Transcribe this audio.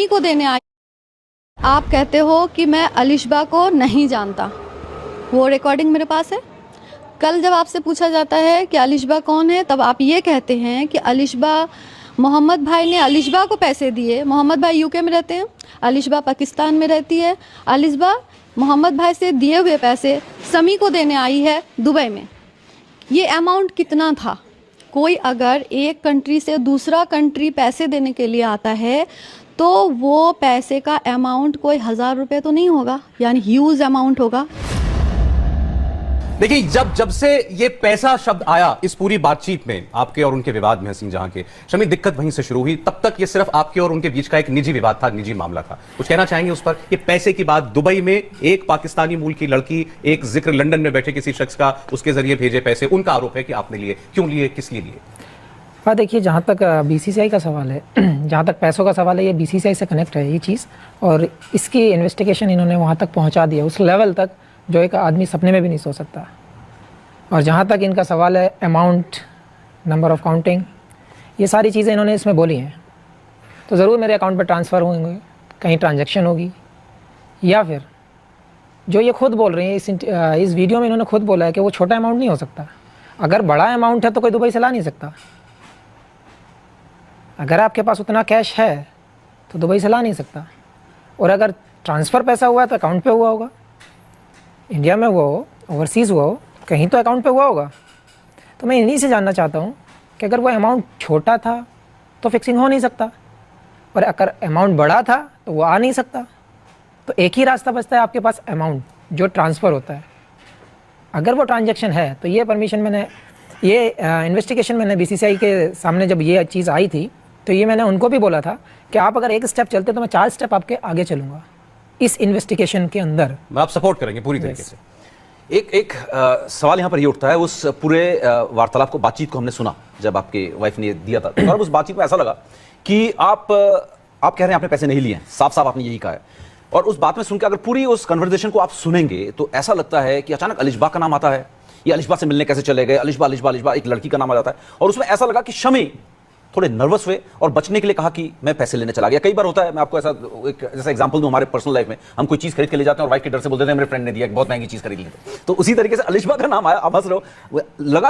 को देने आई। आप कहते हो कि मैं अलिशबा को नहीं जानता, वो रिकॉर्डिंग मेरे पास है। कल जब आपसे पूछा जाता है कि अलिशबा कौन है, तब आप ये कहते हैं कि अलिशबा, मोहम्मद भाई ने अलिशबा को पैसे दिए। मोहम्मद भाई यूके में रहते हैं, अलिशबा पाकिस्तान में रहती है। अलिशबा मोहम्मद भाई से दिए हुए पैसे समी को देने आई है दुबई में। ये अमाउंट कितना था? कोई अगर एक कंट्री से दूसरा कंट्री पैसे देने के लिए आता है तो वो पैसे का अमाउंट कोई 1000 रुपये तो नहीं होगा, यानी ह्यूज अमाउंट होगा। देखिए, जब से ये पैसा शब्द आया इस पूरी बातचीत में, आपके और उनके विवाद में, हसीन जहां के, शमी, दिक्कत वहीं से शुरू हुई। तब तक ये सिर्फ आपके और उनके बीच का एक निजी विवाद था, निजी मामला था। कुछ कहना चाहेंगे उस पर? ये पैसे की बात, दुबई में एक पाकिस्तानी मूल की लड़की, एक जिक्र लंदन में बैठे किसी शख्स का, उसके जरिए भेजे पैसे, उनका आरोप है कि आपने लिए। क्यों लिए, किस लिए लिए? हाँ, देखिए, जहाँ तक बीसीसीआई का सवाल है, जहाँ तक पैसों का सवाल है, ये बीसीसीआई से कनेक्ट है ये चीज़, और इसकी इन्वेस्टिगेशन इन्होंने वहाँ तक पहुँचा दिया, उस लेवल तक जो एक आदमी सपने में भी नहीं सोच सकता। और जहाँ तक इनका सवाल है अमाउंट, नंबर ऑफ़ काउंटिंग, ये सारी चीज़ें इन्होंने इसमें बोली हैं, तो ज़रूर मेरे अकाउंट पर ट्रांसफ़र होंगे, कहीं ट्रांजैक्शन होगी, या फिर जो ये खुद बोल रही हैं इस वीडियो में इन्होंने खुद बोला है कि वो छोटा अमाउंट नहीं हो सकता। अगर बड़ा अमाउंट है तो कोई दुबई से ला नहीं सकता। अगर आपके पास उतना कैश है तो दुबई से ला नहीं सकता। और अगर ट्रांसफ़र पैसा हुआ है तो अकाउंट पे हुआ होगा, इंडिया में हुआ हो, ओवरसीज़ हुआ हो, कहीं तो अकाउंट पे हुआ होगा। तो मैं इन्हीं से जानना चाहता हूँ कि अगर वो अमाउंट छोटा था तो फिक्सिंग हो नहीं सकता, और अगर अमाउंट बड़ा था तो वो आ नहीं सकता। तो एक ही रास्ता बचता है आपके पास, अमाउंट जो ट्रांसफ़र होता है। अगर वो ट्रांजैक्शन है तो ये परमिशन मैंने, ये इन्वेस्टिगेशन मैंने बीसीसीआई के सामने जब ये चीज़ आई थी तो ये मैंने उनको भी बोला था कि आप अगर एक स्टेप चलते तो मैं 4 स्टेप आपके आगे चलूँगा इस इन्वेस्टिगेशन के अंदर। आप सपोर्ट करेंगे पूरी तरीके से। एक सवाल यहाँ पर ये उठता है, उस पूरे वार्तालाप को, बातचीत को हमने सुना जब आपके वाइफ ने दिया था, और उस बातचीत में ऐसा लगा कि आप कह रहे हैं आपने पैसे नहीं लिए हैं, साफ साफ आपने यही कहा है। और उस बात में सुनकर अगर पूरी उस कन्वर्सेशन को आप सुनेंगे तो ऐसा लगता है कि अचानक अलिशबा का नाम आता है, ये अलिशबा से मिलने कैसे चले गए, अलिशबा अलिशबा अलिशबा, एक लड़की का नाम आ जाता है। और उसमें ऐसा लगा कि शमी थोड़े नर्वस हुए और बचने के लिए कहा कि मैं पैसे लेने चला गया। कई बार होता है, मैं आपको ऐसा एक जैसा एग्जांपल दूं, हमारे पर्सनल लाइफ में हम कोई चीज खरीद के ले जाते हैं और वाइफ के डर से बोलते हैं मेरे फ्रेंड ने दिया, बहुत महंगी चीज खरीद ली। तो उसी तरीके से अलिशबा का नाम आया, आप हंस रहे हो, लगा